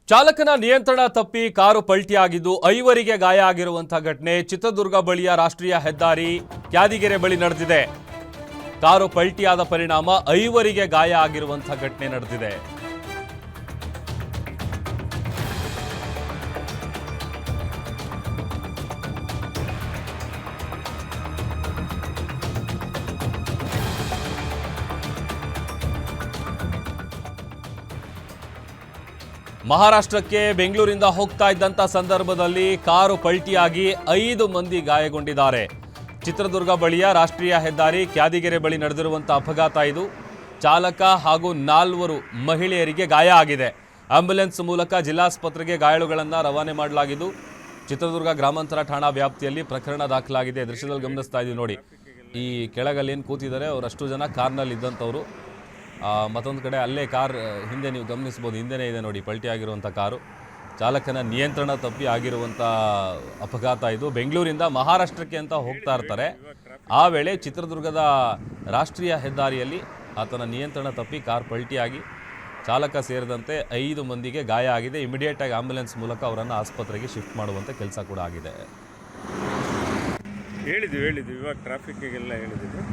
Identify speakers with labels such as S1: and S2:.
S1: ಚಾಲಕನ ನಿಯಂತ್ರಣ ತಪ್ಪಿ ಕಾರು ಪಲ್ಟಿಯಾಗಿದ್ದು 5 ಗಾಯ ಆಗಿರುವಂತಹ ಘಟನೆ ಚಿತ್ರದುರ್ಗ ಬಳಿಯ ರಾಷ್ಟ್ರೀಯ ಹೆದ್ದಾರಿ ಕ್ಯಾದಿಗೆರೆ ಬಳಿ ನಡೆದಿದೆ. ಕಾರು ಪಲ್ಟಿಯಾದ ಪರಿಣಾಮ 5 ಗಾಯ ಆಗಿರುವಂತಹ ಘಟನೆ ನಡೆದಿದೆ. ಮಹಾರಾಷ್ಟ್ರಕ್ಕೆ ಬೆಂಗಳೂರಿಂದ ಹೋಗ್ತಾ ಇದ್ದಂಥ ಸಂದರ್ಭದಲ್ಲಿ ಕಾರು ಪಲ್ಟಿಯಾಗಿ 5 ಮಂದಿ ಗಾಯಗೊಂಡಿದ್ದಾರೆ. ಚಿತ್ರದುರ್ಗ ಬಳಿಯ ರಾಷ್ಟ್ರೀಯ ಹೆದ್ದಾರಿ ಕ್ಯಾದಿಗೆರೆ ಬಳಿ ನಡೆದಿರುವಂಥ ಅಪಘಾತ ಇದು. ಚಾಲಕ ಹಾಗೂ 4 ಮಹಿಳೆಯರಿಗೆ ಗಾಯ ಆಗಿದೆ. ಆಂಬ್ಯುಲೆನ್ಸ್ ಮೂಲಕ ಜಿಲ್ಲಾಸ್ಪತ್ರೆಗೆ ಗಾಯಾಳುಗಳನ್ನು ರವಾನೆ ಮಾಡಲಾಗಿದ್ದು ಚಿತ್ರದುರ್ಗ ಗ್ರಾಮಾಂತರ ಠಾಣಾ ವ್ಯಾಪ್ತಿಯಲ್ಲಿ ಪ್ರಕರಣ ದಾಖಲಾಗಿದೆ. ದೃಶ್ಯದಲ್ಲಿ ಗಮನಿಸ್ತಾ ಇದ್ದೀವಿ ನೋಡಿ. ಈ ಕೆಳಗಲ್ಲಿ ಏನು ಕೂತಿದ್ದಾರೆ ಅವರಷ್ಟು ಜನ ಕಾರ್ನಲ್ಲಿ ಇದ್ದಂಥವ್ರು. ಮತ್ತೊಂದು ಕಡೆ ಅಲ್ಲೇ ಕಾರ್ ಹಿಂದೆ ನೀವು ಗಮನಿಸ್ಬೋದು, ಹಿಂದೆನೇ ಇದೆ ನೋಡಿ ಪಲ್ಟಿ ಆಗಿರುವಂಥ ಕಾರು. ಚಾಲಕನ ನಿಯಂತ್ರಣ ತಪ್ಪಿ ಆಗಿರುವಂಥ ಅಪಘಾತ ಇದು. ಬೆಂಗಳೂರಿಂದ ಮಹಾರಾಷ್ಟ್ರಕ್ಕೆ ಅಂತ ಹೋಗ್ತಾ ಇರ್ತಾರೆ. ಆ ವೇಳೆ ಚಿತ್ರದುರ್ಗದ ರಾಷ್ಟ್ರೀಯ ಹೆದ್ದಾರಿಯಲ್ಲಿ ಆತನ ನಿಯಂತ್ರಣ ತಪ್ಪಿ ಕಾರ್ ಪಲ್ಟಿಯಾಗಿ ಚಾಲಕ ಸೇರಿದಂತೆ 5 ಮಂದಿಗೆ ಗಾಯ ಆಗಿದೆ. ಇಮಿಡಿಯೇಟಾಗಿ ಆಂಬ್ಯುಲೆನ್ಸ್ ಮೂಲಕ ಅವರನ್ನು ಆಸ್ಪತ್ರೆಗೆ ಶಿಫ್ಟ್ ಮಾಡುವಂಥ ಕೆಲಸ ಕೂಡ ಆಗಿದೆ.
S2: ಹೇಳಿದ್ವಿ ಇವಾಗ ಟ್ರಾಫಿಕ್ಗೆಲ್ಲ ಹೇಳಿದ್ವಿ.